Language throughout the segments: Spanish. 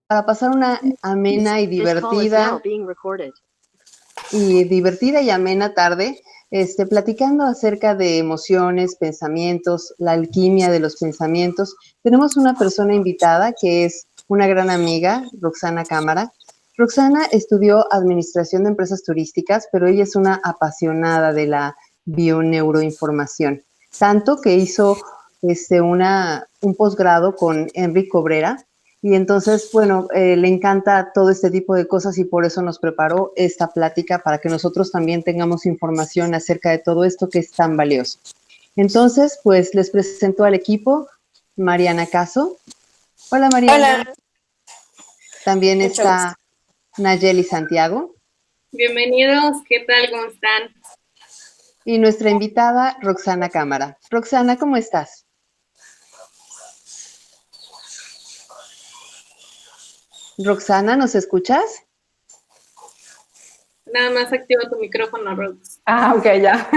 para pasar una amena y amena tarde, platicando acerca de emociones, pensamientos, la alquimia de los pensamientos. Tenemos una persona invitada que es una gran amiga, Roxana Cámara. Roxana estudió Administración de Empresas Turísticas, pero ella es una apasionada de la bioneuroinformación, tanto que hizo un posgrado con Enrique Cobrera, y entonces, bueno, le encanta todo este tipo de cosas y por eso nos preparó esta plática para que nosotros también tengamos información acerca de todo esto que es tan valioso. Entonces, pues les presento al equipo Mariana Caso. Hola, Mariana. Hola. También Mucho está gusto. Nayeli Santiago. Bienvenidos, ¿qué tal? ¿Cómo están? Y nuestra invitada, Roxana Cámara. Roxana, ¿cómo estás? Roxana, ¿nos escuchas? Nada más activa tu micrófono, Rox. Ok, ya.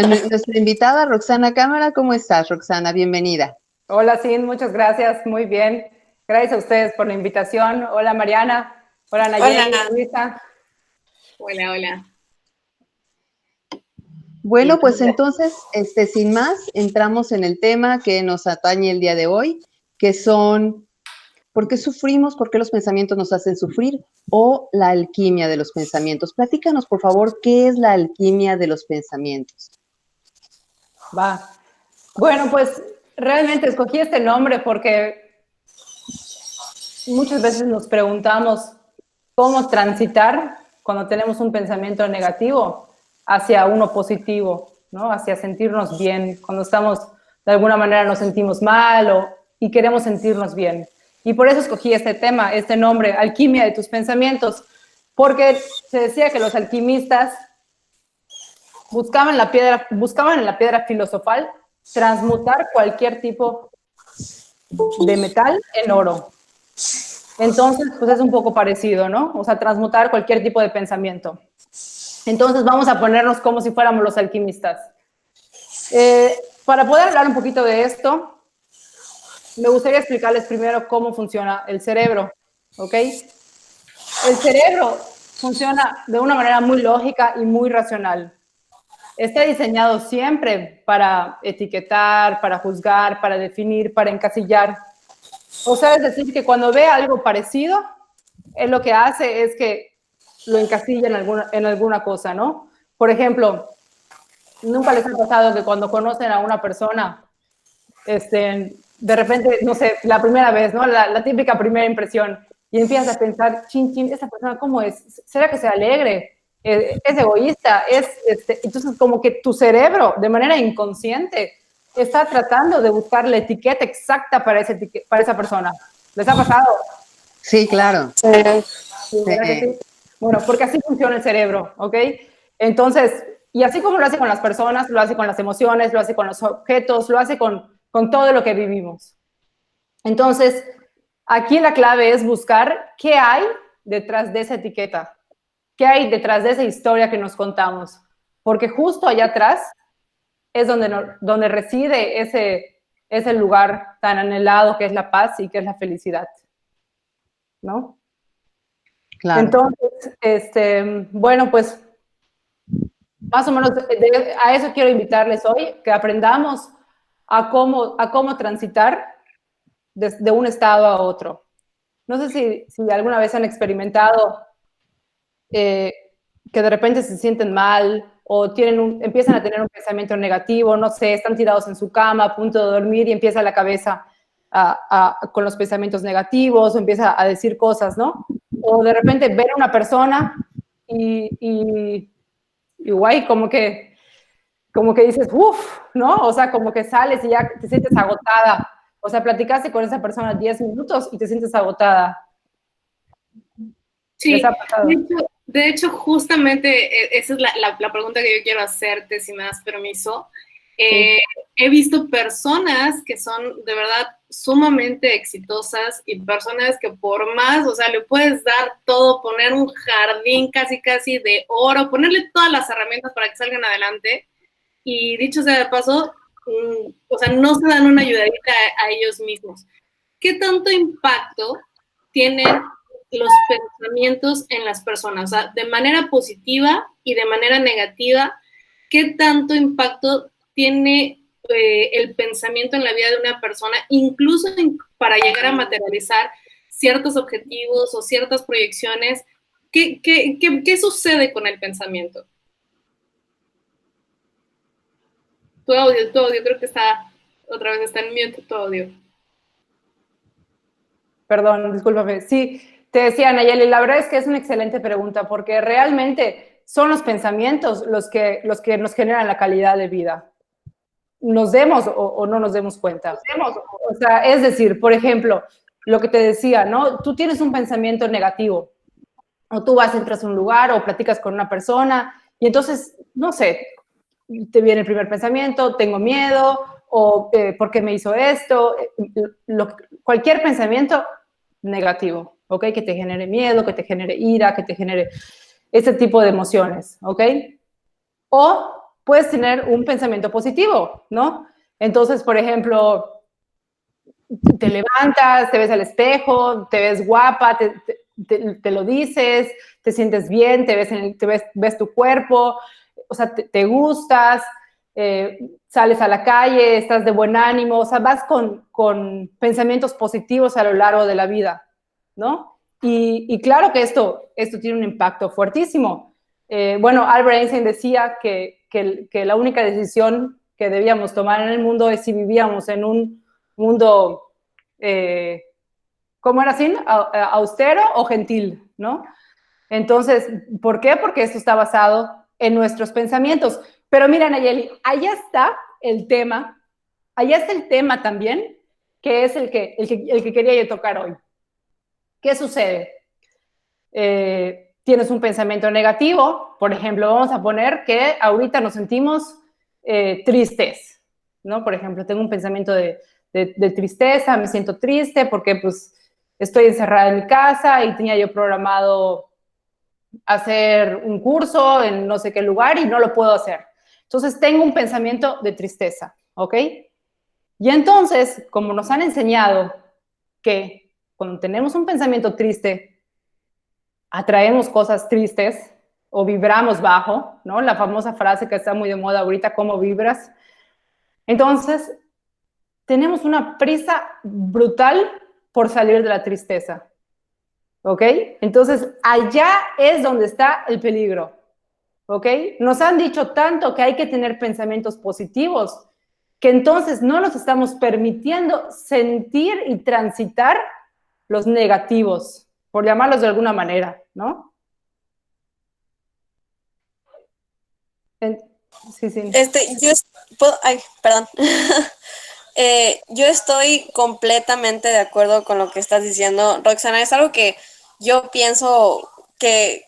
Nuestra invitada, Roxana Cámara, ¿cómo estás, Roxana? Bienvenida. Hola, Sin, muchas gracias, muy bien. Gracias a ustedes por la invitación. Hola, Mariana. Hola, Nayeli. Hola. Luisa. Hola, hola. Bueno, pues entonces, sin más, entramos en el tema que nos atañe el día de hoy, que son ¿por qué sufrimos? ¿Por qué los pensamientos nos hacen sufrir? O la alquimia de los pensamientos. Platícanos, por favor, ¿qué es la alquimia de los pensamientos? Va. Bueno, pues realmente escogí este nombre porque muchas veces nos preguntamos cómo transitar cuando tenemos un pensamiento negativo hacia uno positivo, ¿no? Hacia sentirnos bien. Cuando estamos, de alguna manera nos sentimos mal y queremos sentirnos bien. Y por eso escogí este tema, este nombre, alquimia de tus pensamientos, porque se decía que los alquimistas buscaban en la piedra filosofal transmutar cualquier tipo de metal en oro. Entonces, pues es un poco parecido, ¿no? O sea, transmutar cualquier tipo de pensamiento. Entonces, vamos a ponernos como si fuéramos los alquimistas. Para poder hablar un poquito de esto, me gustaría explicarles primero cómo funciona el cerebro, ¿ok? El cerebro funciona de una manera muy lógica y muy racional. Está diseñado siempre para etiquetar, para juzgar, para definir, para encasillar. O sea, es decir, que cuando ve algo parecido, él lo que hace es que lo encasilla en alguna cosa, ¿no? Por ejemplo, nunca les ha pasado que cuando conocen a una persona, de repente, no sé, la primera vez, ¿no? La típica primera impresión, y empiezas a pensar, chin, chin, ¿esta persona cómo es? ¿Será que se alegre? ¿Es egoísta? Entonces, como que tu cerebro, de manera inconsciente, está tratando de buscar la etiqueta exacta para esa persona. ¿Les ha pasado? Sí, claro. Sí, ¿verdad que sí? Bueno, porque así funciona el cerebro, ¿ok? Entonces, y así como lo hace con las personas, lo hace con las emociones, lo hace con los objetos, lo hace con todo lo que vivimos. Entonces, aquí la clave es buscar qué hay detrás de esa etiqueta, qué hay detrás de esa historia que nos contamos, porque justo allá atrás es donde reside ese lugar tan anhelado que es la paz y que es la felicidad, ¿no? Claro. Entonces, bueno, pues más o menos a eso quiero invitarles hoy, que aprendamos a cómo transitar de un estado a otro. No sé si alguna vez han experimentado que de repente se sienten mal o empiezan a tener un pensamiento negativo, no sé, están tirados en su cama a punto de dormir y empieza la cabeza con los pensamientos negativos o empieza a decir cosas, ¿no? O de repente ver a una persona y guay, como que dices, uff, ¿no? O sea, como que sales y ya te sientes agotada. O sea, platicaste con esa persona 10 minutos y te sientes agotada. Sí, ¿Les ha pasado? de hecho justamente esa es la pregunta que yo quiero hacerte, si me das permiso. Sí. He visto personas que son de verdad sumamente exitosas y personas que por más, o sea, le puedes dar todo, poner un jardín casi casi de oro, ponerle todas las herramientas para que salgan adelante y dicho sea de paso, o sea, no se dan una ayudadita a ellos mismos. ¿qué tanto impacto tienen los pensamientos en las personas? O sea, de manera positiva y de manera negativa, ¿qué tanto impacto tiene el pensamiento en la vida de una persona, incluso para llegar a materializar ciertos objetivos o ciertas proyecciones? ¿Qué sucede con el pensamiento? Tu audio, creo que otra vez está en mute tu audio. Perdón, discúlpame. Sí, te decía, Nayeli, la verdad es que es una excelente pregunta, porque realmente son los pensamientos los que nos generan la calidad de vida. Nos demos o no nos demos cuenta. O sea, es decir, por ejemplo, lo que te decía, ¿no? Tú tienes un pensamiento negativo, o tú entras a un lugar o platicas con una persona, y entonces, no sé, te viene el primer pensamiento, tengo miedo, o ¿por qué me hizo esto? Cualquier pensamiento negativo, ¿ok? Que te genere miedo, que te genere ira, que te genere ese tipo de emociones, ¿ok? O puedes tener un pensamiento positivo, ¿no? Entonces, por ejemplo, te levantas, te ves al espejo, te ves guapa, te lo dices, te sientes bien, ves tu cuerpo, o sea, te gustas, sales a la calle, estás de buen ánimo, o sea, vas con pensamientos positivos a lo largo de la vida, ¿no? Y claro que esto tiene un impacto fuertísimo. Bueno, Albert Einstein decía que la única decisión que debíamos tomar en el mundo es si vivíamos en un mundo, ¿cómo era así? Austero o gentil, ¿no? Entonces, ¿por qué? Porque esto está basado en nuestros pensamientos. Pero mira, Nayeli, allá está el tema también, que es el que quería yo tocar hoy. ¿Qué sucede? Tienes un pensamiento negativo, por ejemplo, vamos a poner que ahorita nos sentimos tristes, ¿no? Por ejemplo, tengo un pensamiento de tristeza, me siento triste porque pues estoy encerrada en mi casa y tenía yo programado hacer un curso en no sé qué lugar y no lo puedo hacer. Entonces tengo un pensamiento de tristeza, ¿ok? Y entonces, como nos han enseñado que cuando tenemos un pensamiento triste, atraemos cosas tristes o vibramos bajo, ¿no? La famosa frase que está muy de moda ahorita, ¿cómo vibras? Entonces, tenemos una prisa brutal por salir de la tristeza, ¿ok? Entonces, allá es donde está el peligro, ¿ok? Nos han dicho tanto que hay que tener pensamientos positivos, que entonces no nos estamos permitiendo sentir y transitar los negativos, por llamarlos de alguna manera, ¿no? Sí, sí. Ay, perdón. Yo estoy completamente de acuerdo con lo que estás diciendo, Roxana. Es algo que yo pienso que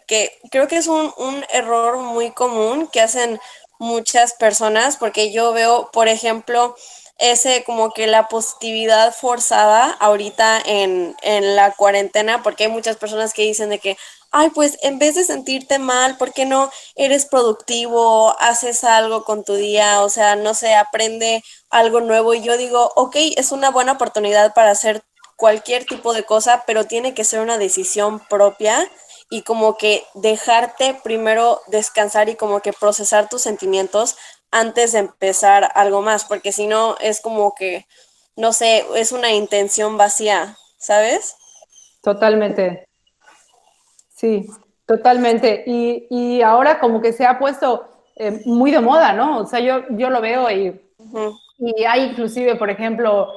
creo que es un error muy común que hacen muchas personas, porque yo veo, por ejemplo, ese como que la positividad forzada ahorita en la cuarentena, porque hay muchas personas que dicen de que, ay, pues en vez de sentirte mal, ¿por qué no eres productivo, haces algo con tu día? O sea, no sé, aprende algo nuevo. Y yo digo, ok, es una buena oportunidad para hacer cualquier tipo de cosa, pero tiene que ser una decisión propia y como que dejarte primero descansar y como que procesar tus sentimientos antes de empezar algo más, porque si no es como que, no sé, es una intención vacía, ¿sabes? Totalmente. Sí, totalmente. Y ahora como que se ha puesto muy de moda, ¿no? O sea, yo lo veo y hay inclusive, por ejemplo,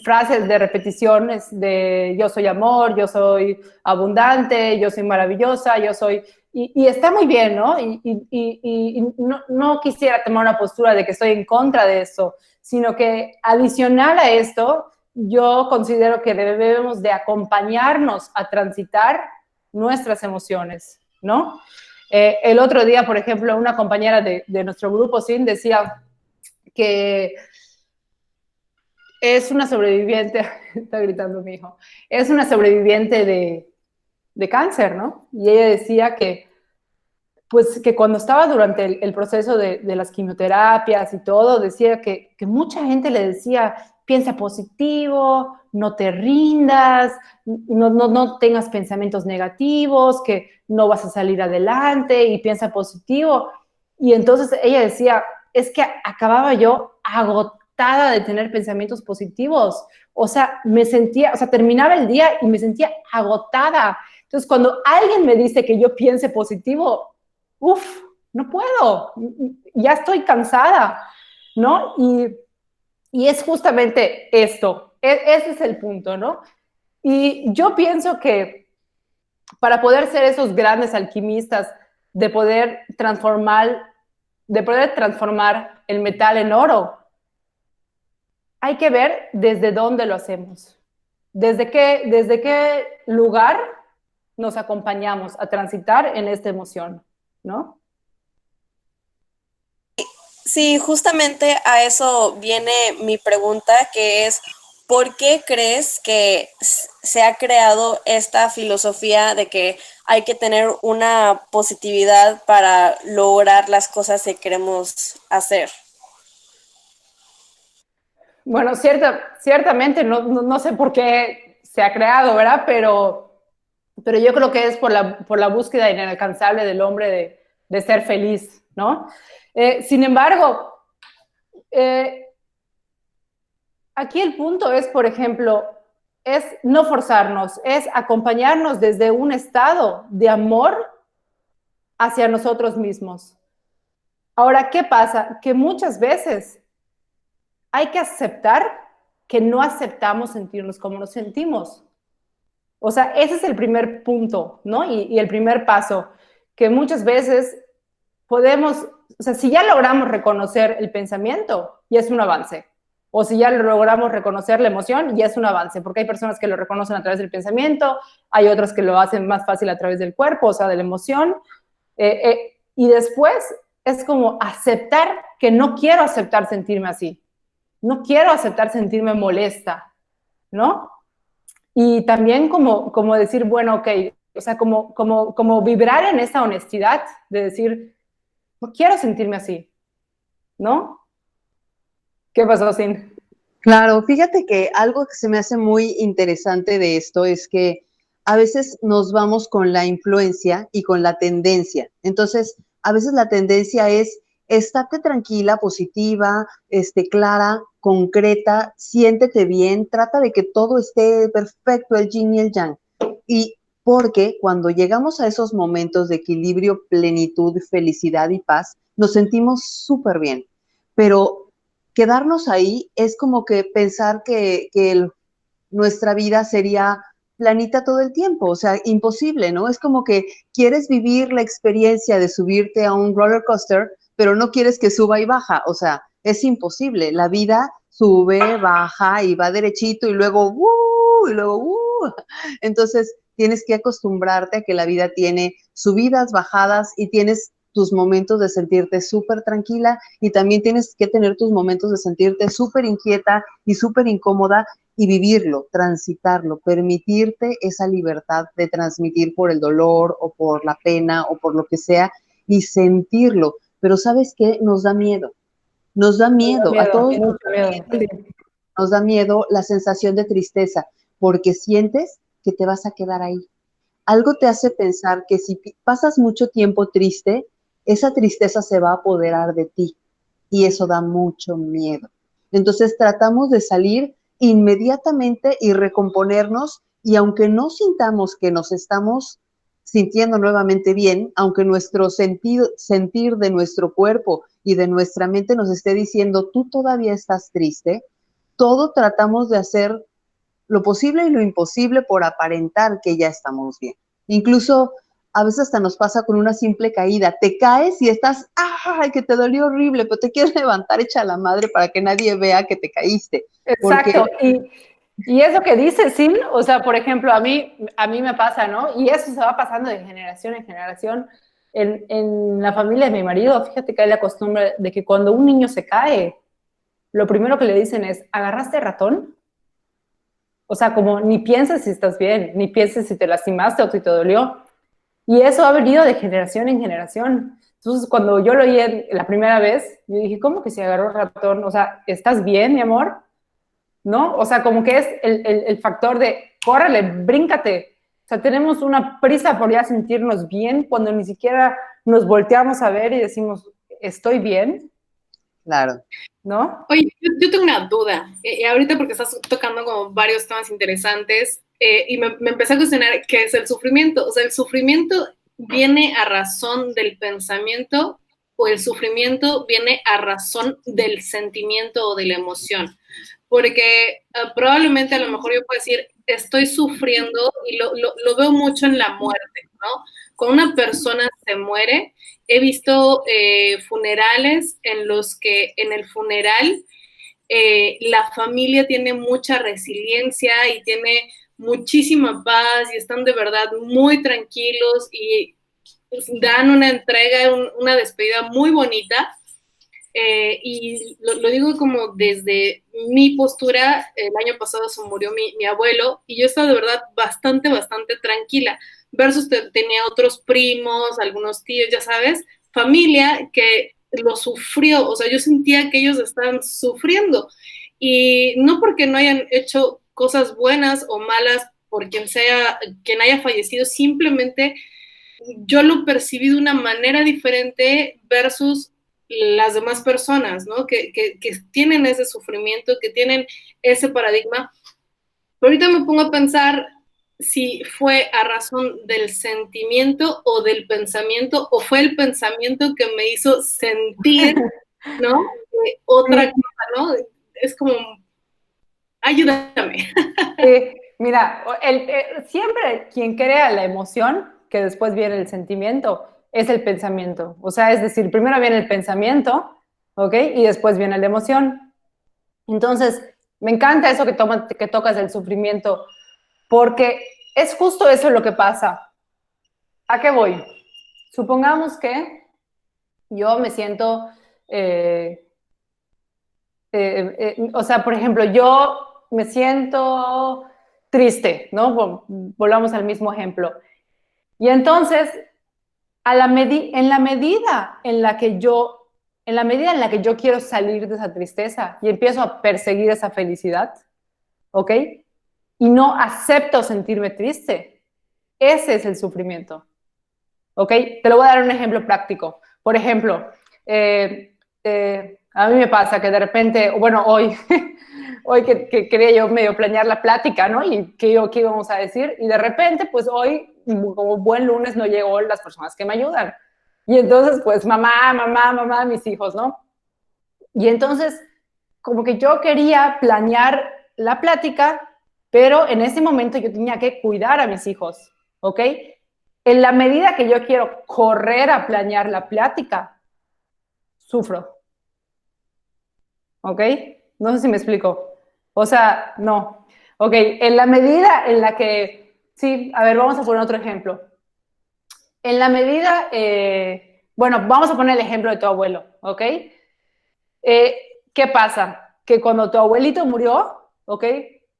frases de repeticiones de yo soy amor, yo soy abundante, yo soy maravillosa, yo soy... Y está muy bien, ¿no? Y no quisiera tomar una postura de que estoy en contra de eso, sino que adicional a esto, yo considero que debemos de acompañarnos a transitar nuestras emociones, ¿no? El otro día, por ejemplo, una compañera de nuestro grupo, Sin, decía que es una sobreviviente, está gritando mi hijo, es una sobreviviente de cáncer, ¿no? Y ella decía que, pues, que cuando estaba durante el proceso de las quimioterapias y todo, decía que mucha gente le decía, piensa positivo, no te rindas, no tengas pensamientos negativos, que no vas a salir adelante y piensa positivo. Y entonces ella decía, es que acababa yo agotada de tener pensamientos positivos. O sea, terminaba el día y me sentía agotada. Entonces, cuando alguien me dice que yo piense positivo, no puedo, ya estoy cansada, ¿no? Y es justamente esto, ese es el punto, ¿no? Y yo pienso que para poder ser esos grandes alquimistas, de poder transformar el metal en oro, hay que ver desde dónde lo hacemos, desde qué lugar nos acompañamos a transitar en esta emoción, ¿no? Sí, justamente a eso viene mi pregunta, que es, ¿por qué crees que se ha creado esta filosofía de que hay que tener una positividad para lograr las cosas que queremos hacer? Bueno, ciertamente no sé por qué se ha creado, ¿verdad? Pero yo creo que es por la búsqueda inalcanzable del hombre de ser feliz, ¿no? Sin embargo, aquí el punto es, por ejemplo, es no forzarnos, es acompañarnos desde un estado de amor hacia nosotros mismos. Ahora, ¿qué pasa? Que muchas veces hay que aceptar que no aceptamos sentirnos como nos sentimos. O sea, ese es el primer punto, ¿no? Y el primer paso, que muchas veces podemos, o sea, si ya logramos reconocer el pensamiento, ya es un avance. O si ya logramos reconocer la emoción, ya es un avance, porque hay personas que lo reconocen a través del pensamiento, hay otras que lo hacen más fácil a través del cuerpo, o sea, de la emoción. Y después es como aceptar que no quiero aceptar sentirme así. No quiero aceptar sentirme molesta, ¿no? Y también como decir, bueno, ok, o sea, como vibrar en esa honestidad de decir, no quiero sentirme así, ¿no? ¿Qué pasó, Sin? Claro, fíjate que algo que se me hace muy interesante de esto es que a veces nos vamos con la influencia y con la tendencia. Entonces, a veces la tendencia es estate tranquila, positiva, clara, concreta, siéntete bien, trata de que todo esté perfecto, el yin y el yang. Y porque cuando llegamos a esos momentos de equilibrio, plenitud, felicidad y paz, nos sentimos súper bien. Pero quedarnos ahí es como que pensar que nuestra vida sería planita todo el tiempo, o sea, imposible, ¿no? Es como que quieres vivir la experiencia de subirte a un roller coaster, pero no quieres que suba y baja, o sea, es imposible. La vida sube, baja y va derechito y luego, ¡uh! Y luego, ¡uh! Entonces, tienes que acostumbrarte a que la vida tiene subidas, bajadas y tienes tus momentos de sentirte súper tranquila y también tienes que tener tus momentos de sentirte súper inquieta y súper incómoda y vivirlo, transitarlo, permitirte esa libertad de transmitir por el dolor o por la pena o por lo que sea y sentirlo. Pero ¿sabes qué? Nos da miedo. Nos da miedo. A todos Mucho miedo. Sí. nos da miedo la sensación de tristeza porque sientes que te vas a quedar ahí. Algo te hace pensar que si pasas mucho tiempo triste, esa tristeza se va a apoderar de ti y eso da mucho miedo. Entonces tratamos de salir inmediatamente y recomponernos y aunque no sintamos que nos estamos sintiendo nuevamente bien, aunque nuestro sentir de nuestro cuerpo y de nuestra mente nos esté diciendo tú todavía estás triste, todo tratamos de hacer lo posible y lo imposible por aparentar que ya estamos bien. Incluso a veces hasta nos pasa con una simple caída. Te caes y estás, ¡ay, que te dolió horrible! Pero te quieres levantar hecha la madre para que nadie vea que te caíste. Exacto. Y eso que dices, Sin, o sea, por ejemplo, a mí me pasa, ¿no? Y eso se va pasando de generación en generación. En la familia de mi marido, fíjate que hay la costumbre de que cuando un niño se cae, lo primero que le dicen es, ¿agarraste ratón? O sea, como ni pienses si estás bien, ni pienses si te lastimaste o si te dolió. Y eso ha venido de generación en generación. Entonces, cuando yo lo oí la primera vez, yo dije, ¿cómo que se agarró ratón? O sea, ¿estás bien, mi amor? ¿no? O sea, como que es el factor de, córrele, bríncate. O sea, tenemos una prisa por ya sentirnos bien cuando ni siquiera nos volteamos a ver y decimos, ¿estoy bien? Claro. ¿No? Oye, yo tengo una duda. Ahorita porque estás tocando como varios temas interesantes y me empecé a cuestionar qué es el sufrimiento. O sea, ¿el sufrimiento viene a razón del pensamiento o el sufrimiento viene a razón del sentimiento o de la emoción? Porque probablemente a lo mejor yo puedo decir, estoy sufriendo y lo veo mucho en la muerte, ¿no? Cuando una persona se muere, he visto funerales en los que en el funeral la familia tiene mucha resiliencia y tiene muchísima paz y están de verdad muy tranquilos y dan una entrega, una despedida muy bonita. Y lo digo como desde mi postura. El año pasado se murió mi abuelo y yo estaba de verdad bastante tranquila, versus tenía otros primos, algunos tíos, ya sabes, familia que lo sufrió. O sea, yo sentía que ellos estaban sufriendo y no porque no hayan hecho cosas buenas o malas por quien sea, quien haya fallecido, simplemente yo lo percibí de una manera diferente versus las demás personas, ¿no? Que tienen ese sufrimiento, que tienen ese paradigma. Pero ahorita me pongo a pensar si fue a razón del sentimiento o del pensamiento, o fue el pensamiento que me hizo sentir, ¿no? Otra cosa, ¿no? Es como, ayúdame. Mira, siempre quien crea la emoción, que después viene el sentimiento, es el pensamiento. O sea, es decir, primero viene el pensamiento, ¿ok? Y después viene la emoción. Entonces, me encanta eso que tocas del sufrimiento, porque es justo eso lo que pasa. ¿A qué voy? Supongamos que yo me siento, o sea, por ejemplo, yo me siento triste, ¿no? Volvamos al mismo ejemplo. Y entonces, en la medida en la que yo quiero salir de esa tristeza y empiezo a perseguir esa felicidad, ¿ok? Y no acepto sentirme triste, ese es el sufrimiento, ¿ok? Te lo voy a dar un ejemplo práctico. Por ejemplo, a mí me pasa que de repente, bueno, hoy, hoy que quería yo medio planear la plática, ¿no? Y qué íbamos a decir, y de repente, pues hoy, como buen lunes, no llegó las personas que me ayudan. Y entonces, pues mamá, mis hijos, ¿no? Y entonces, como que yo quería planear la plática, pero en ese momento yo tenía que cuidar a mis hijos, ¿ok? En la medida que yo quiero correr a planear la plática, sufro, ¿ok? No sé si me explico. O sea, no. Ok, en la medida en la que, sí, a ver, vamos a poner otro ejemplo. En la medida, bueno, vamos a poner el ejemplo de tu abuelo, ¿ok? ¿Qué pasa? Que cuando tu abuelito murió, ¿ok?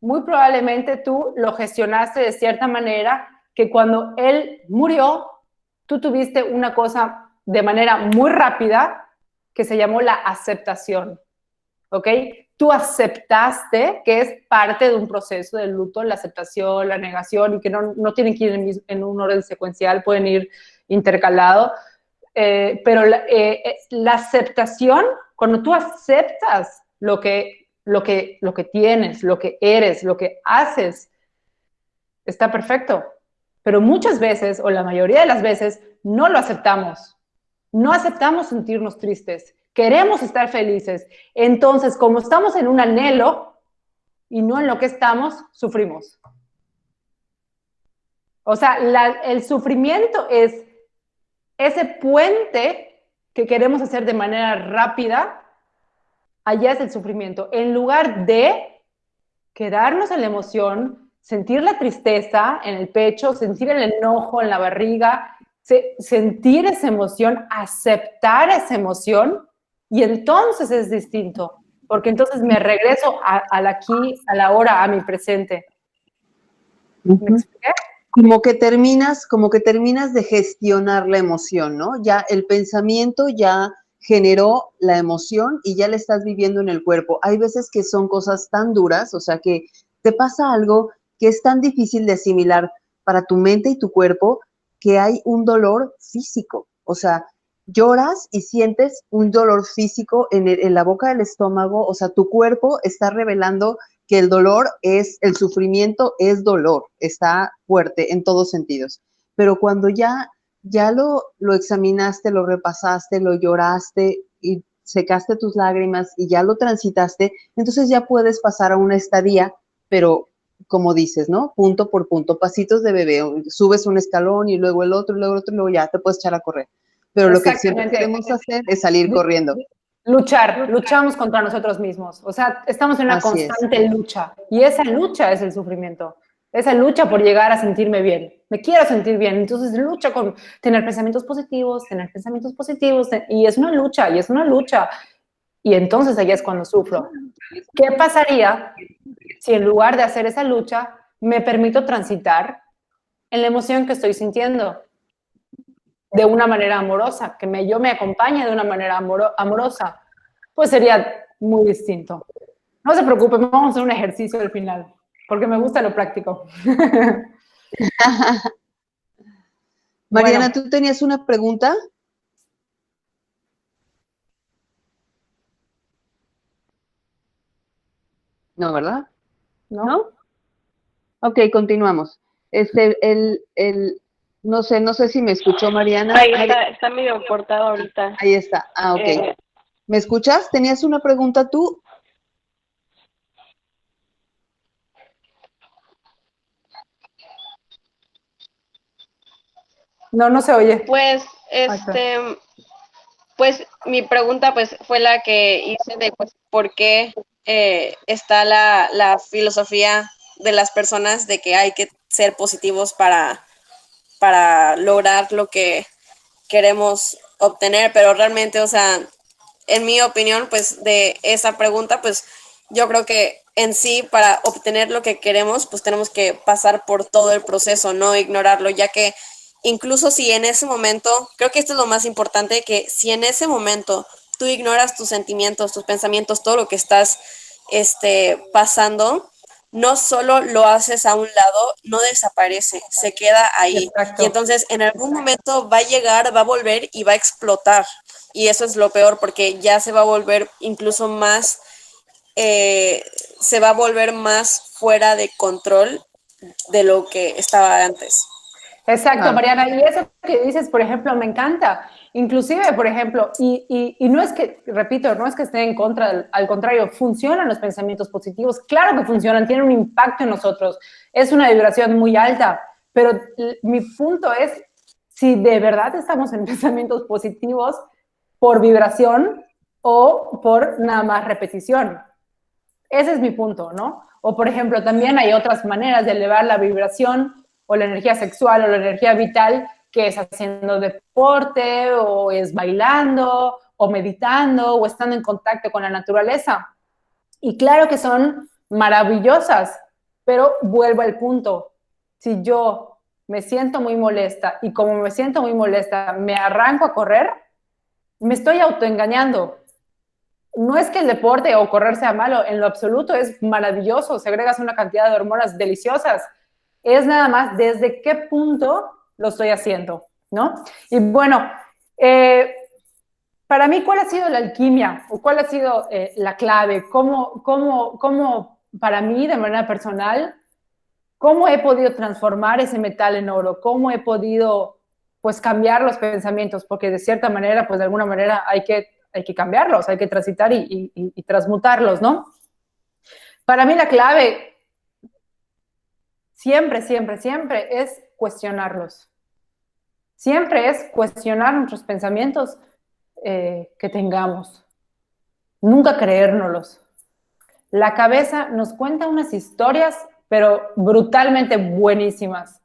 Muy probablemente tú lo gestionaste de cierta manera que cuando él murió, tú tuviste una cosa de manera muy rápida que se llamó la aceptación, ¿ok? Tú aceptaste que es parte de un proceso de luto, la aceptación, la negación, y que no tienen que ir en un orden secuencial, pueden ir intercalados, pero la aceptación, cuando tú aceptas lo que tienes, lo que eres, lo que haces, está perfecto. Pero muchas veces, o la mayoría de las veces, no lo aceptamos. No aceptamos sentirnos tristes. Queremos estar felices. Entonces, como estamos en un anhelo y no en lo que estamos, sufrimos. O sea, el sufrimiento es ese puente que queremos hacer de manera rápida. Allá es el sufrimiento. En lugar de quedarnos en la emoción, sentir la tristeza en el pecho, sentir el enojo en la barriga, sentir esa emoción, aceptar esa emoción, y entonces es distinto, porque entonces me regreso al aquí, a la hora, a mi presente. ¿Me expliqué? Como que terminas de gestionar la emoción, ¿no? Ya el pensamiento ya generó la emoción y ya la estás viviendo en el cuerpo. Hay veces que son cosas tan duras, o sea, que te pasa algo que es tan difícil de asimilar para tu mente y tu cuerpo que hay un dolor físico. O sea, lloras y sientes un dolor físico en la boca del estómago. O sea, tu cuerpo está revelando que el dolor el sufrimiento es dolor, está fuerte en todos sentidos. Pero cuando ya lo examinaste, lo repasaste, lo lloraste y secaste tus lágrimas y ya lo transitaste, entonces ya puedes pasar a una estadía, pero como dices, ¿no? Punto por punto, pasitos de bebé, subes un escalón y luego el otro, y luego el otro, y luego ya te puedes echar a correr. Pero lo que siempre queremos hacer es salir corriendo. Luchamos contra nosotros mismos. O sea, estamos en una constante lucha. Y esa lucha es el sufrimiento. Esa lucha por llegar a sentirme bien. Me quiero sentir bien. Entonces lucha con tener pensamientos positivos. Y es una lucha, y es una lucha. Y entonces ahí es cuando sufro. ¿Qué pasaría si en lugar de hacer esa lucha me permito transitar en la emoción que estoy sintiendo de una manera amorosa, que yo me acompañe de una manera amorosa? Pues sería muy distinto. No se preocupen, vamos a hacer un ejercicio al final, porque me gusta lo práctico. Mariana, ¿tú tenías una pregunta? No, ¿verdad? ¿No? Ok, continuamos. No sé si me escuchó Mariana. Ahí está medio cortado ahorita. Ahí está. Ah, ok. ¿Me escuchas? ¿Tenías una pregunta tú? No se oye. Pues, pues mi pregunta pues fue la que hice de pues, por qué está la filosofía de las personas de que hay que ser positivos para lograr lo que queremos obtener, pero realmente, o sea, en mi opinión, pues de esa pregunta, pues yo creo que en sí, para obtener lo que queremos, pues tenemos que pasar por todo el proceso, no ignorarlo, ya que incluso si en ese momento, creo que esto es lo más importante, que si en ese momento tú ignoras tus sentimientos, tus pensamientos, todo lo que estás pasando, no solo lo haces a un lado, no desaparece, se queda ahí. Exacto. Y entonces en algún momento va a llegar, va a volver y va a explotar. Y eso es lo peor, porque ya se va a volver incluso más, se va a volver más fuera de control de lo que estaba antes. Exacto, Mariana. Y eso que dices, por ejemplo, me encanta. Inclusive, por ejemplo, y no es que, repito, no es que esté en contra, al contrario, funcionan los pensamientos positivos. Claro que funcionan, tienen un impacto en nosotros. Es una vibración muy alta. Pero mi punto es, si de verdad estamos en pensamientos positivos por vibración o por nada más repetición. Ese es mi punto, ¿no? O, por ejemplo, también hay otras maneras de elevar la vibración o la energía sexual o la energía vital, que es haciendo deporte o es bailando o meditando o estando en contacto con la naturaleza. Y claro que son maravillosas, pero vuelvo al punto. Si yo me siento muy molesta y como me siento muy molesta me arranco a correr, me estoy autoengañando. No es que el deporte o correr sea malo, en lo absoluto es maravilloso, segregas una cantidad de hormonas deliciosas. Es nada más desde qué punto lo estoy haciendo, ¿no? Y bueno, para mí, ¿cuál ha sido la alquimia o cuál ha sido la clave? ¿Cómo, para mí, de manera personal, cómo he podido transformar ese metal en oro? ¿Cómo he podido, pues, cambiar los pensamientos? Porque de cierta manera, pues, de alguna manera hay que cambiarlos, hay que transitar y transmutarlos, ¿no? Para mí la clave siempre es cuestionarlos. Siempre es cuestionar nuestros pensamientos que tengamos. Nunca creérnoslos. La cabeza nos cuenta unas historias, pero brutalmente buenísimas.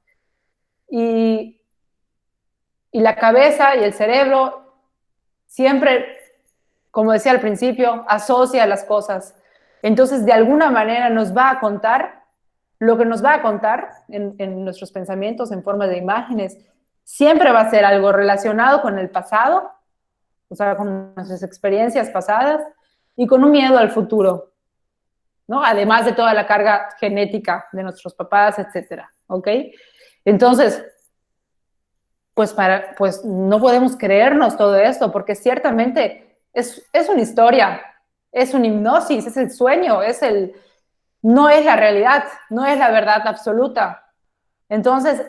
Y la cabeza y el cerebro siempre, como decía al principio, asocia las cosas. Entonces, de alguna manera nos va a contar lo que nos va a contar en nuestros pensamientos en forma de imágenes. Siempre va a ser algo relacionado con el pasado o sea, con nuestras experiencias pasadas y con un miedo al futuro, ¿no? Además de toda la carga genética de nuestros papás, etcétera, ¿ok? Entonces, pues no podemos creernos todo esto, porque ciertamente es una historia, es una hipnosis, es el sueño, no es la realidad, no es la verdad absoluta. Entonces,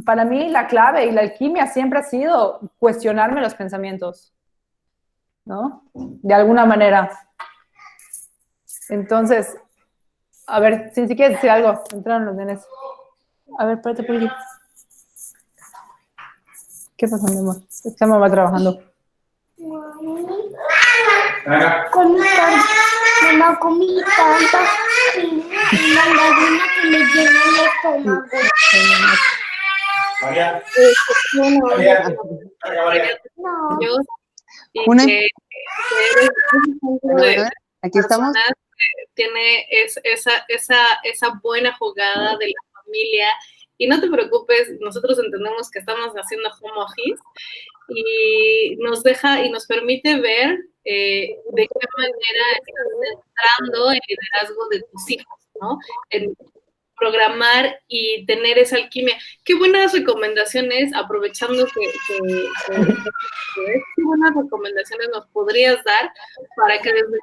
para mí la clave y la alquimia siempre ha sido cuestionarme los pensamientos, ¿no? De alguna manera. Entonces, a ver, si quieres decir algo, entraron los nenes. A ver, espérate por aquí. ¿Qué pasa, mi amor? Esta mamá trabajando. Mamá, comí tantas y la laguna que me llena el estómago. María, No. y Una- que eres un ejemplo de Aquí estamos. personas que tiene esa buena jugada de la familia. Y no te preocupes, nosotros entendemos que estamos haciendo home office y nos deja y nos permite ver de qué manera estás entrando en el liderazgo de tus hijos, ¿no? En programar y tener esa alquimia. Qué buenas recomendaciones, aprovechando qué buenas recomendaciones nos podrías dar para que desde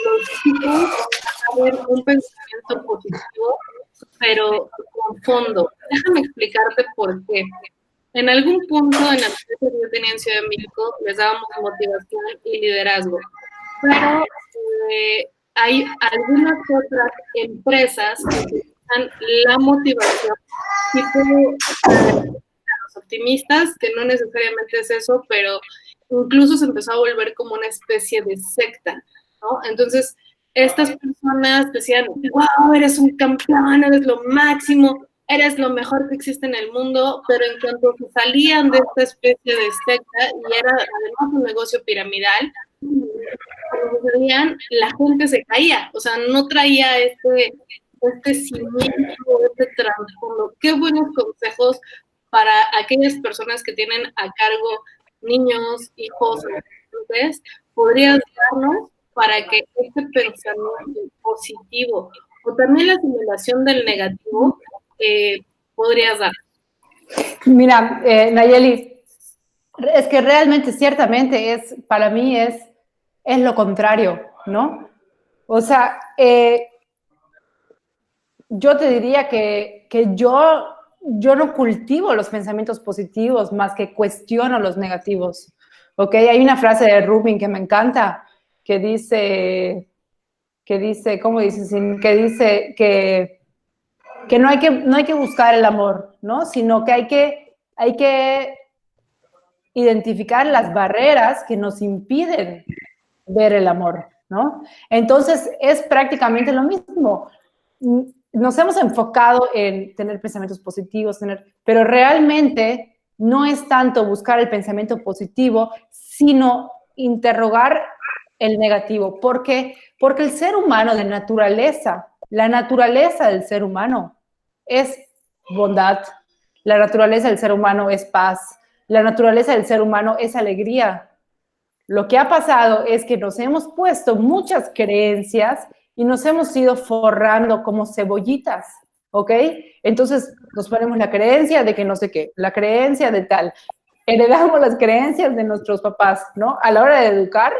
los chicos hagan un pensamiento positivo, pero con fondo. Déjame explicarte por qué. En algún punto en la empresa que yo tenía en Ciudad de México les dábamos motivación y liderazgo, pero hay algunas otras empresas que utilizan la motivación tipo los optimistas, que no necesariamente es eso, pero incluso se empezó a volver como una especie de secta, ¿no? Entonces, estas personas decían, wow, eres un campeón, eres lo máximo, eres lo mejor que existe en el mundo, pero en cuanto se salían de esta especie de secta, y era además un negocio piramidal, cuando se salían, la gente se caía, o sea, no traía este cimiento, este trasfondo. Qué buenos consejos para aquellas personas que tienen a cargo niños, hijos, entonces, podrías darnos para que este pensamiento positivo o también la simulación del negativo podrías dar. Mira, Nayeli, es que realmente, ciertamente, para mí es lo contrario, ¿no? O sea, yo te diría que yo no cultivo los pensamientos positivos más que cuestiono los negativos, ¿ok? Hay una frase de Rubin que me encanta, que dice, ¿cómo dice? Que dice que no hay que buscar el amor, ¿no? Sino que hay que identificar las barreras que nos impiden ver el amor, ¿no? Entonces, es prácticamente lo mismo. Nos hemos enfocado en tener pensamientos positivos, pero realmente no es tanto buscar el pensamiento positivo, sino interrogar el negativo. ¿Por qué? Porque el ser humano de naturaleza, la naturaleza del ser humano es bondad, la naturaleza del ser humano es paz, la naturaleza del ser humano es alegría. Lo que ha pasado es que nos hemos puesto muchas creencias y nos hemos ido forrando como cebollitas, ¿ok? Entonces nos ponemos la creencia de que no sé qué, la creencia de tal. Heredamos las creencias de nuestros papás, ¿no? A la hora de educar,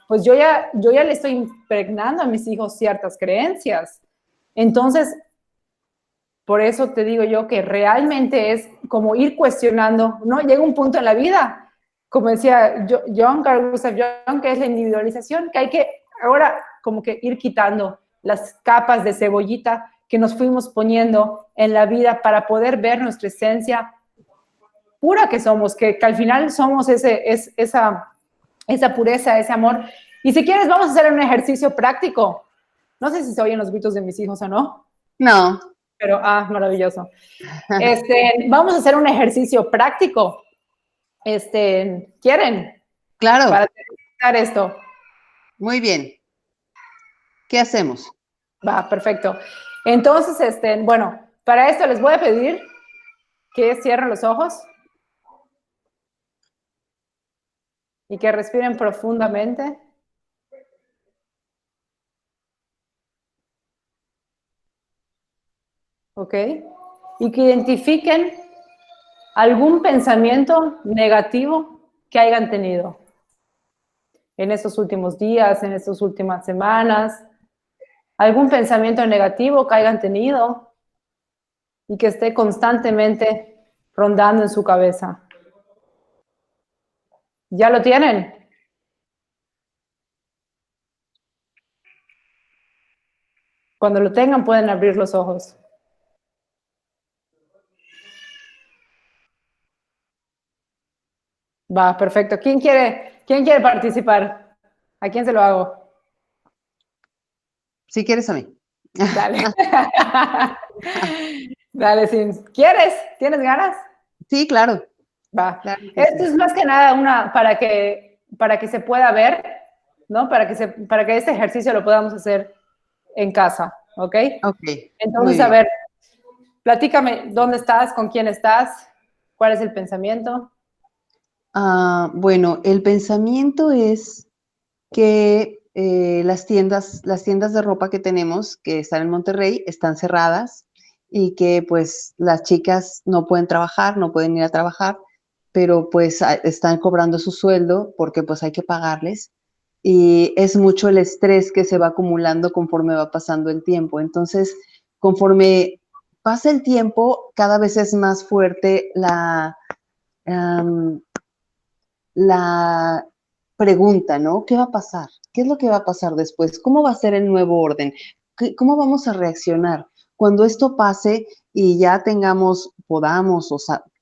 pues yo ya le estoy impregnando a mis hijos ciertas creencias. Entonces, por eso te digo yo que realmente es como ir cuestionando, ¿no? Llega un punto en la vida, como decía Carl Gustav Jung, que es la individualización, que hay que ahora como que ir quitando las capas de cebollita que nos fuimos poniendo en la vida para poder ver nuestra esencia pura que somos, que al final somos esa pureza, ese amor. Y si quieres, vamos a hacer un ejercicio práctico. No sé si se oyen los gritos de mis hijos o no. No. Pero, maravilloso. Vamos a hacer un ejercicio práctico. ¿Quieren? Claro. Para terminar esto. Muy bien. ¿Qué hacemos? Va, perfecto. Entonces, bueno, para esto les voy a pedir que cierren los ojos. y que respiren profundamente. ¿Ok? Y que identifiquen algún pensamiento negativo que hayan tenido en estos últimos días, en estas últimas semanas, algún pensamiento negativo que hayan tenido y que esté constantemente rondando en su cabeza. ¿Ya lo tienen? Cuando lo tengan pueden abrir los ojos. Va, perfecto. ¿Quién quiere participar? ¿A quién se lo hago? Si quieres a mí. Dale. Dale, Sims. ¿Quieres? ¿Tienes ganas? Sí, claro. Va. Claro que Esto sí. es más que nada para que se pueda ver, ¿no? Para que este ejercicio lo podamos hacer en casa, ¿ok? Ok, muy Entonces, a bien. ver, platícame, ¿dónde estás? ¿Con quién estás? ¿Cuál es el pensamiento? Bueno, el pensamiento es que las tiendas de ropa que tenemos, que están en Monterrey, están cerradas y que pues las chicas no pueden trabajar, no pueden ir a trabajar, pero pues están cobrando su sueldo porque pues hay que pagarles y es mucho el estrés que se va acumulando conforme va pasando el tiempo. Entonces, conforme pasa el tiempo, cada vez es más fuerte um, la pregunta, ¿no? ¿Qué va a pasar? ¿Qué es lo que va a pasar después? ¿Cómo va a ser el nuevo orden? ¿Cómo vamos a reaccionar? Cuando esto pase y ya podamos o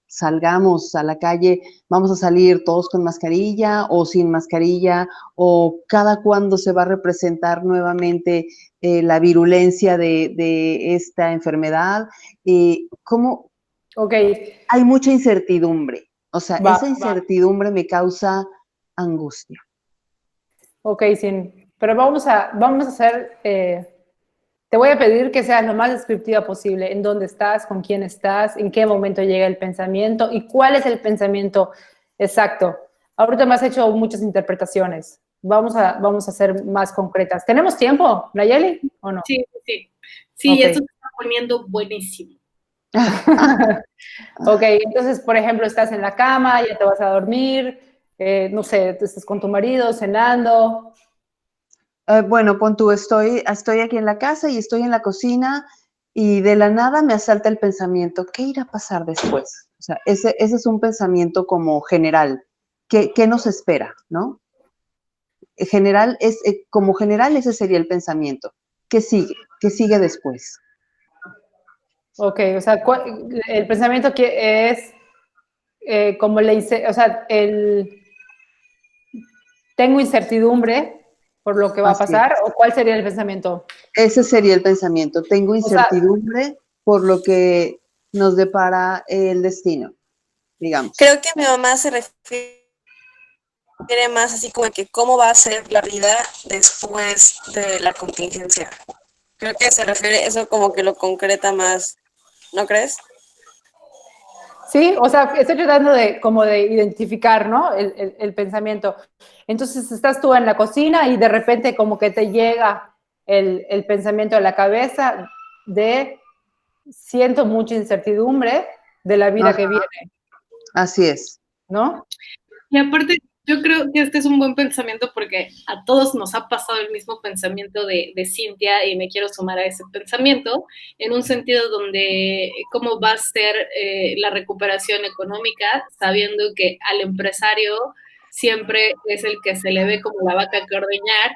salgamos a la calle, vamos a salir todos con mascarilla o sin mascarilla, o cada cuándo se va a representar nuevamente la virulencia de esta enfermedad. ¿Cómo? Ok, Hay mucha incertidumbre. O sea, va. esa incertidumbre me causa angustia. Ok, Sin. Pero vamos a hacer, te voy a pedir que seas lo más descriptiva posible. ¿En dónde estás? ¿Con quién estás? ¿En qué momento llega el pensamiento? ¿Y cuál es el pensamiento exacto? Ahorita me has hecho muchas interpretaciones. Vamos a ser más concretas. ¿Tenemos tiempo, Nayeli, o no? Sí, sí. Sí, Ok. eso se está poniendo buenísimo. Ok, entonces, por ejemplo, estás en la cama, ya te vas a dormir, no sé, tú estás con tu marido cenando. Bueno, pon tú, estoy aquí en la casa y estoy en la cocina y de la nada me asalta el pensamiento, ¿qué irá a pasar después? O sea, ese es un pensamiento como general. ¿Qué nos espera, no? Como general ese sería el pensamiento. ¿Qué sigue? ¿Qué sigue después? Ok, o sea, el pensamiento que es, como le hice, o sea, tengo incertidumbre por lo que va a Así es. pasar, o cuál sería el pensamiento. Ese sería el pensamiento. Tengo O sea, incertidumbre por lo que nos depara el destino, digamos. Creo que mi mamá se refiere más así como que cómo va a ser la vida después de la contingencia. Creo que se refiere, eso como que lo concreta más, ¿no crees? sí, o sea, estoy tratando como de identificar, ¿no? El pensamiento. Entonces estás tú en la cocina y de repente como que te llega el pensamiento a la cabeza de siento mucha incertidumbre de la vida Ajá, que viene, así es. ¿no? Y aparte, yo creo que este es un buen pensamiento porque a todos nos ha pasado el mismo pensamiento de Cintia y me quiero sumar a ese pensamiento en un sentido donde cómo va a ser la recuperación económica sabiendo que al empresario siempre es el que se le ve como la vaca que ordeñar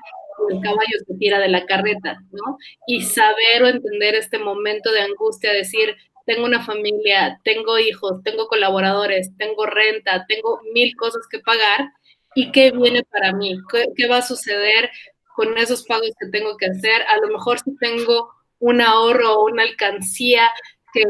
y el caballo se tira de la carreta, ¿no? Y saber o entender este momento de angustia, decir, tengo una familia, tengo hijos, tengo colaboradores, tengo renta, tengo 1000 cosas que pagar y qué viene para mí, qué va a suceder con esos pagos que tengo que hacer. A lo mejor si tengo un ahorro o una alcancía que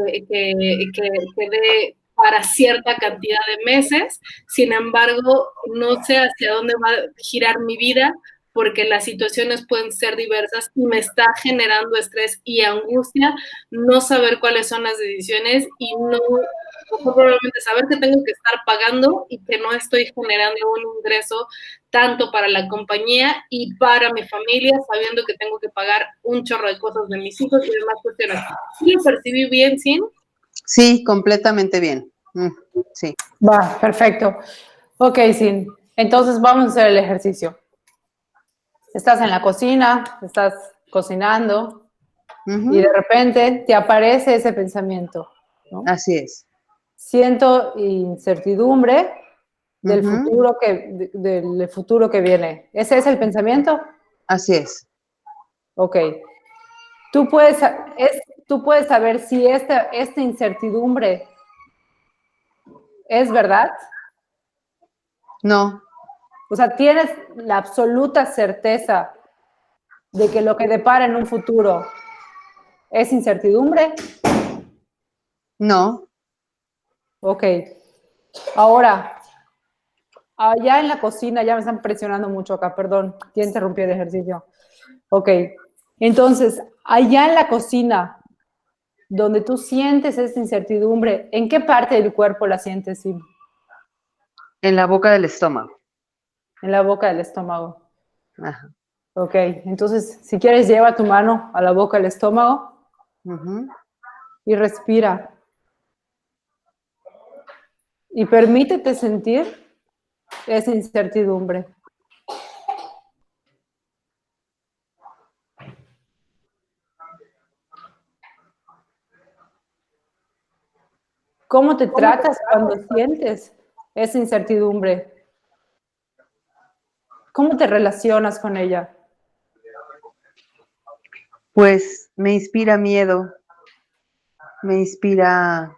dé para cierta cantidad de meses, sin embargo, no sé hacia dónde va a girar mi vida porque las situaciones pueden ser diversas y me está generando estrés y angustia no saber cuáles son las decisiones y no probablemente saber que tengo que estar pagando y que no estoy generando un ingreso tanto para la compañía y para mi familia, sabiendo que tengo que pagar un chorro de cosas de mis hijos y demás cuestiones. ¿Sí lo percibí bien, Sin? Sí, completamente bien. Sí. Va, perfecto. Ok, Sin. Entonces vamos a hacer el ejercicio. Estás en la cocina, estás cocinando y de repente te aparece ese pensamiento, ¿no? Así es. Siento incertidumbre del futuro del futuro que viene. ¿Ese es el pensamiento? Así es. Ok. Tú puedes saber si esta incertidumbre es verdad. No, O sea, tienes la absoluta certeza de que lo que depara en un futuro es incertidumbre. no. Ok. Ahora, allá en la cocina, ya me están presionando mucho acá, perdón, ya interrumpí el ejercicio. Ok. Entonces, allá en la cocina, donde tú sientes esta incertidumbre, ¿en qué parte del cuerpo la sientes, Sim? En la boca del estómago. En la boca del estómago. Ajá. Ok, entonces, si quieres, lleva tu mano a la boca del estómago y respira. Y permítete sentir esa incertidumbre. ¿Cómo te tratas cuando sientes esa incertidumbre? ¿Cómo te relacionas con ella? Pues me inspira miedo, me inspira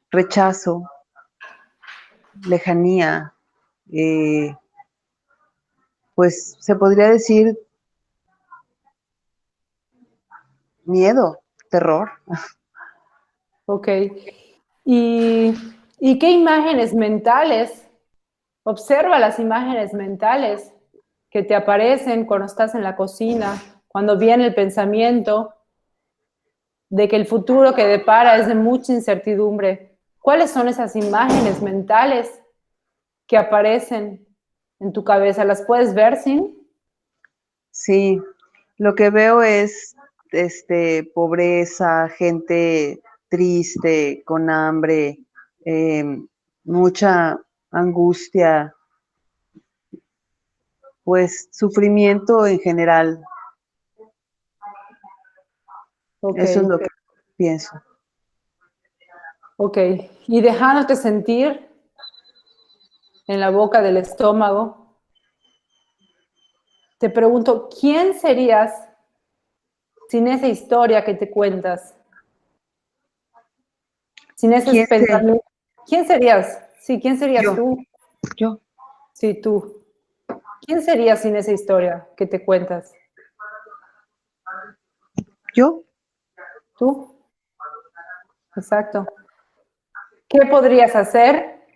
rechazo, lejanía, pues se podría decir miedo, terror. Ok. ¿Y qué imágenes mentales? Observa las imágenes mentales que te aparecen cuando estás en la cocina, cuando viene el pensamiento de que el futuro que depara es de mucha incertidumbre. ¿Cuáles son esas imágenes mentales que aparecen en tu cabeza? ¿Las puedes ver, Sin? Sí, lo que veo es pobreza, gente triste, con hambre, mucha angustia, pues sufrimiento en general. Ok, Eso es lo que pienso. ok. Y dejándote sentir en la boca del estómago, te pregunto, ¿quién serías sin esa historia que te cuentas? Sin esos ¿Quién sé? pensamientos. ¿Quién serías? Sí, ¿quién serías tú? Yo. Sí, tú. ¿Quién serías sin esa historia que te cuentas? ¿Yo? ¿Tú? Exacto. ¿Qué podrías hacer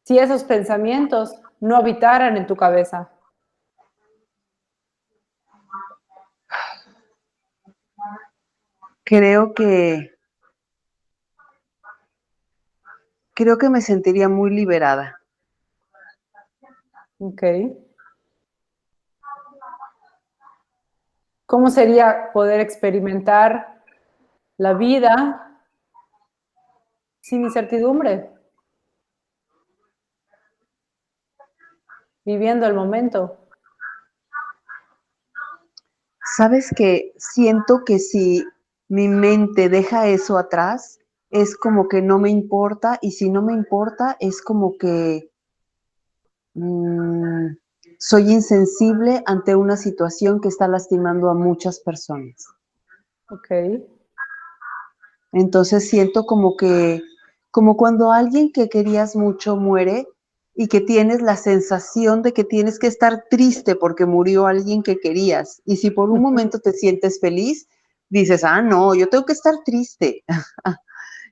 si esos pensamientos no habitaran en tu cabeza? Creo que me sentiría muy liberada. Ok. ¿Cómo sería poder experimentar la vida sin incertidumbre? Viviendo el momento. ¿Sabes qué? Siento que si mi mente deja eso atrás, es como que no me importa, y si no me importa, es como que soy insensible ante una situación que está lastimando a muchas personas. Ok. Entonces siento como cuando alguien que querías mucho muere y que tienes la sensación de que tienes que estar triste porque murió alguien que querías. Y si por un momento te sientes feliz, dices, no, yo tengo que estar triste.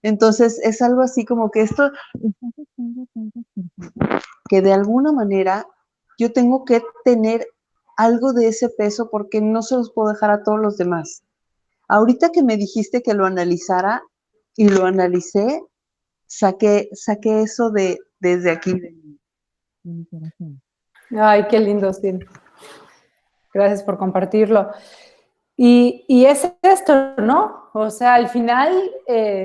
Entonces es algo así como que esto, que de alguna manera yo tengo que tener algo de ese peso porque no se los puedo dejar a todos los demás. Ahorita que me dijiste que lo analizara y lo analicé, saqué eso desde aquí. Ay, qué lindo, sí. Gracias por compartirlo. Y es esto, ¿no? O sea, al final,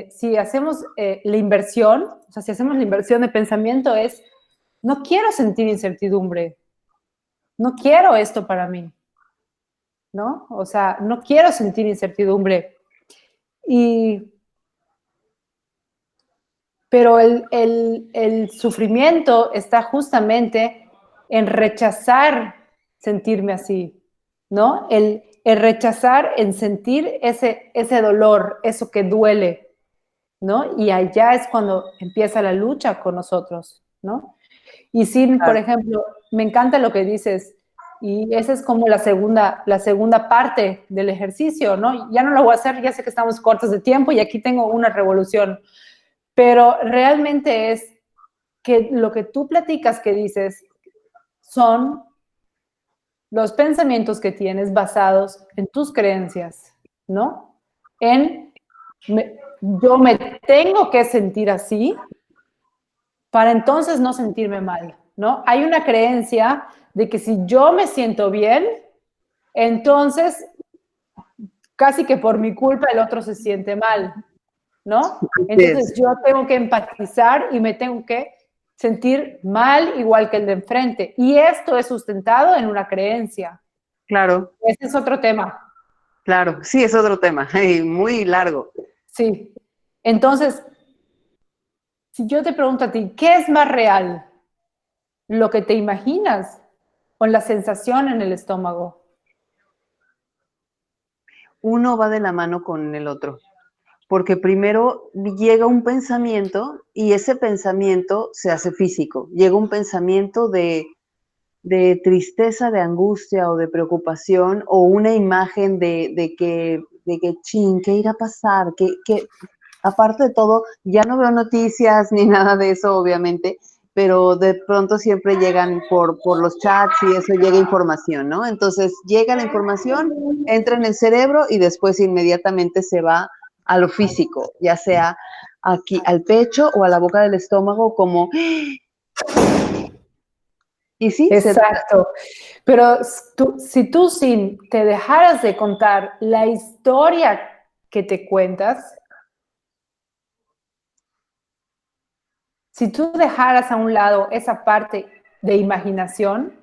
si hacemos la inversión, o sea, si hacemos la inversión de pensamiento es, no quiero sentir incertidumbre, no quiero esto para mí, ¿no? O sea, no quiero sentir incertidumbre. Pero el sufrimiento está justamente en rechazar sentirme así, ¿no? El rechazar en sentir ese dolor, eso que duele, ¿no? Y allá es cuando empieza la lucha con nosotros, ¿no? Y sí, por ejemplo, me encanta lo que dices, y esa es como la segunda parte del ejercicio, ¿no? Ya no lo voy a hacer, ya sé que estamos cortos de tiempo y aquí tengo una revolución, pero realmente es que lo que tú platicas, que dices, son los pensamientos que tienes basados en tus creencias, ¿no? Yo me tengo que sentir así para entonces no sentirme mal, ¿no? Hay una creencia de que si yo me siento bien, entonces casi que por mi culpa el otro se siente mal, ¿no? Entonces yo tengo que empatizar y me tengo que sentir mal igual que el de enfrente. Y esto es sustentado en una creencia. Claro. Ese es otro tema. Claro, sí, es otro tema, muy largo. Sí. Entonces, si yo te pregunto a ti, ¿qué es más real? ¿Lo que te imaginas o la sensación en el estómago? Uno va de la mano con el otro, porque primero llega un pensamiento y ese pensamiento se hace físico. Llega un pensamiento de tristeza, de angustia o de preocupación, o una imagen de que chin, ¿qué irá a pasar? Que aparte de todo, ya no veo noticias ni nada de eso, obviamente, pero de pronto siempre llegan por los chats y eso llega información, ¿no? Entonces llega la información, entra en el cerebro y después inmediatamente se va a lo físico, ya sea aquí al pecho o a la boca del estómago, como... Y sí, exacto. Pero si tú te dejaras de contar la historia que te cuentas, si tú dejaras a un lado esa parte de imaginación,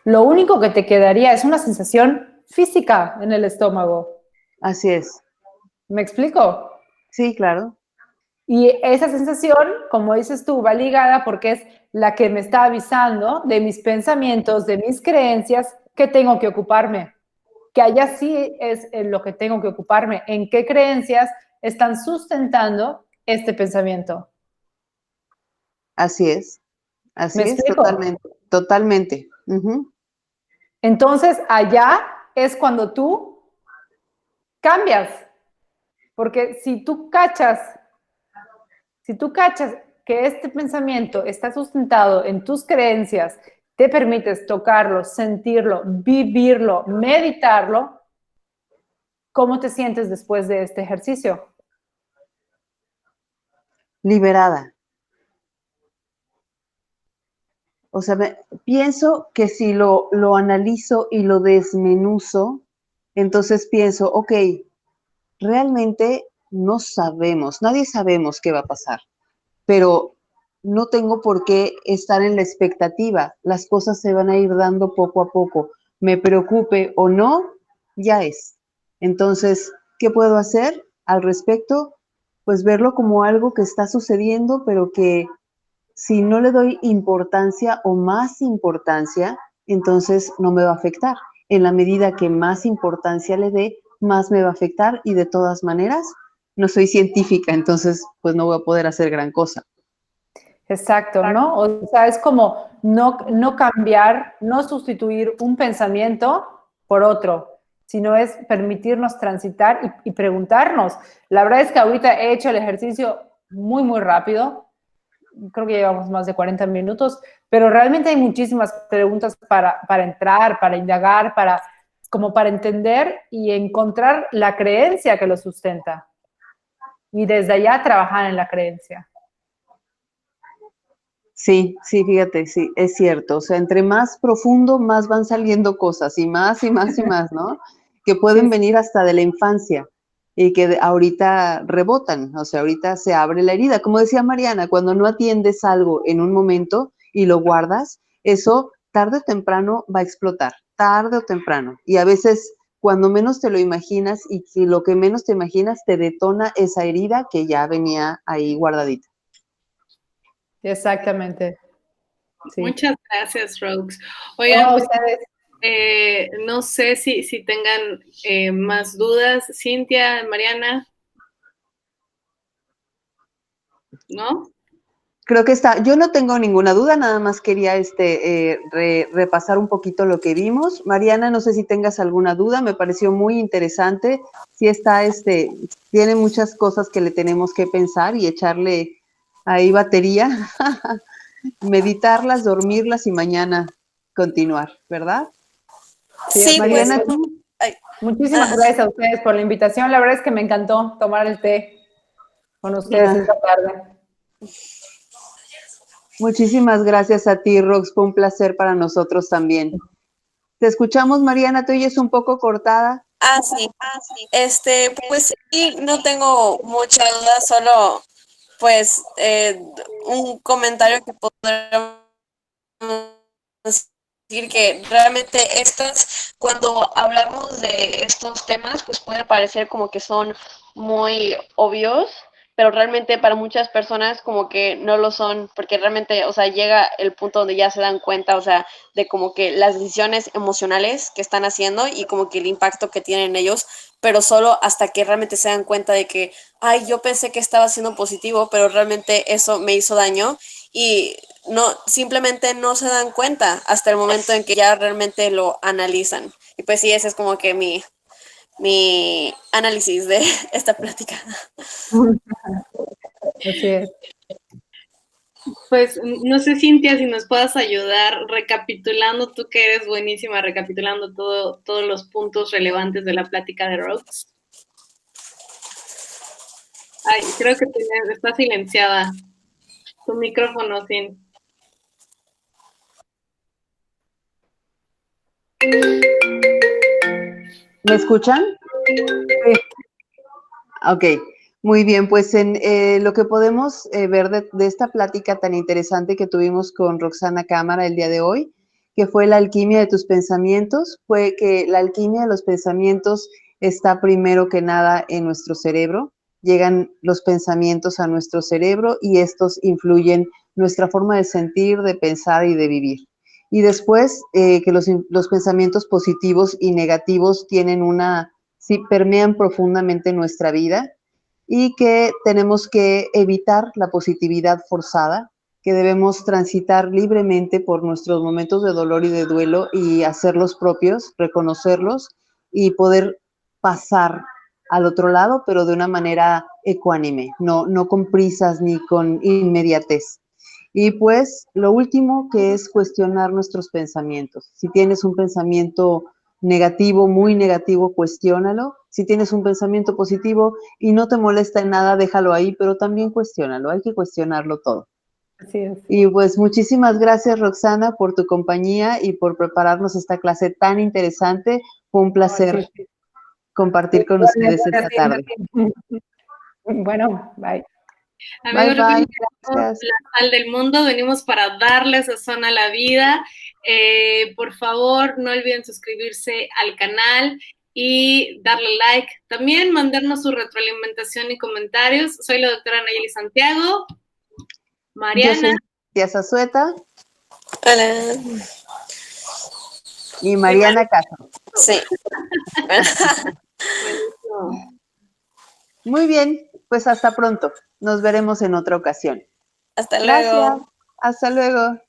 lo único que te quedaría es una sensación física en el estómago. Así es. ¿Me explico? Sí, claro. Y esa sensación, como dices tú, va ligada porque es la que me está avisando de mis pensamientos, de mis creencias, que tengo que ocuparme. Que allá sí es en lo que tengo que ocuparme. ¿En qué creencias están sustentando este pensamiento? Así es. Así es, totalmente. Totalmente. Entonces, allá es cuando tú cambias. Porque si tú cachas que este pensamiento está sustentado en tus creencias, te permites tocarlo, sentirlo, vivirlo, meditarlo, ¿cómo te sientes después de este ejercicio? Liberada. O sea, pienso que si lo analizo y lo desmenuzo, entonces pienso, ok, realmente no sabemos, nadie sabemos qué va a pasar, pero no tengo por qué estar en la expectativa. Las cosas se van a ir dando poco a poco. Me preocupe o no, ya es. Entonces, ¿qué puedo hacer al respecto? Pues verlo como algo que está sucediendo, pero que si no le doy importancia o más importancia, entonces no me va a afectar. En la medida que más importancia le dé, más me va a afectar y de todas maneras no soy científica, entonces pues no voy a poder hacer gran cosa. Exacto, ¿no? O sea, es como no cambiar, no sustituir un pensamiento por otro, sino es permitirnos transitar y preguntarnos. La verdad es que ahorita he hecho el ejercicio muy, muy rápido creo que llevamos más de 40 minutos, pero realmente hay muchísimas preguntas para entrar, para indagar, como para entender y encontrar la creencia que lo sustenta. Y desde allá trabajar en la creencia. Sí, sí, fíjate, sí, es cierto. O sea, entre más profundo, más van saliendo cosas y más y más y más, ¿no? Que pueden venir hasta de la infancia y que ahorita rebotan, o sea, ahorita se abre la herida. Como decía Mariana, cuando no atiendes algo en un momento y lo guardas, eso tarde o temprano va a explotar, tarde o temprano. Y a veces, cuando menos te lo imaginas y que lo que menos te imaginas te detona esa herida que ya venía ahí guardadita. Exactamente. Sí. Muchas gracias, Rox. Oigan, No, pues, ustedes. no sé si tengan más dudas. Cintia, Mariana. ¿No? Creo que está, yo no tengo ninguna duda, nada más quería repasar un poquito lo que vimos. Mariana, no sé si tengas alguna duda, me pareció muy interesante. Sí está, tiene muchas cosas que le tenemos que pensar y echarle ahí batería, meditarlas, dormirlas y mañana continuar, ¿verdad? Sí, Mariana, pues, ¿tú? Muchísimas gracias a ustedes por la invitación. La verdad es que me encantó tomar el té con ustedes esta tarde. Muchísimas gracias a ti, Rox, fue un placer para nosotros también. Te escuchamos, Mariana, tú oyes un poco cortada. Sí. Pues sí, no tengo mucha duda, solo pues un comentario que podríamos decir que realmente cuando hablamos de estos temas, pues puede parecer como que son muy obvios, pero realmente para muchas personas como que no lo son, porque realmente, o sea, llega el punto donde ya se dan cuenta, o sea, de como que las decisiones emocionales que están haciendo y como que el impacto que tienen ellos, pero solo hasta que realmente se dan cuenta de que, ay, yo pensé que estaba siendo positivo, pero realmente eso me hizo daño y simplemente no se dan cuenta hasta el momento en que ya realmente lo analizan. Y pues sí, ese es como que mi análisis de esta plática. Así es. Pues no sé, Cintia, si nos puedas ayudar recapitulando, tú que eres buenísima recapitulando todos los puntos relevantes de la plática de Rox. Ay, creo que está silenciada tu micrófono, Sin. ¿Me escuchan? Sí. Ok, muy bien, pues en lo que podemos ver de esta plática tan interesante que tuvimos con Roxana Cámara el día de hoy, que fue la alquimia de tus pensamientos, fue que la alquimia de los pensamientos está primero que nada en nuestro cerebro, llegan los pensamientos a nuestro cerebro y estos influyen nuestra forma de sentir, de pensar y de vivir. Y después que los pensamientos positivos y negativos sí permean profundamente nuestra vida y que tenemos que evitar la positividad forzada, que debemos transitar libremente por nuestros momentos de dolor y de duelo y hacerlos propios, reconocerlos y poder pasar al otro lado, pero de una manera ecuánime, no con prisas ni con inmediatez. Y pues lo último que es cuestionar nuestros pensamientos. Si tienes un pensamiento negativo, muy negativo, cuestiónalo. Si tienes un pensamiento positivo y no te molesta en nada, déjalo ahí, pero también cuestiónalo, hay que cuestionarlo todo. Así es. Y pues muchísimas gracias, Roxana, por tu compañía y por prepararnos esta clase tan interesante. Fue un placer compartir con ustedes esta tarde. Bueno, bye. Amigos, Bye, bye. Gracias. La Sal del Mundo, venimos para darle sazón a la vida. Por favor, no olviden suscribirse al canal y darle like. También mandarnos su retroalimentación y comentarios. Soy la doctora Nayeli Santiago. Mariana. Yo soy Tía Zazueta. Hola. Y Mariana Castro. Sí. Muy bien, pues hasta pronto. Nos veremos en otra ocasión. Hasta luego. Gracias. Hasta luego.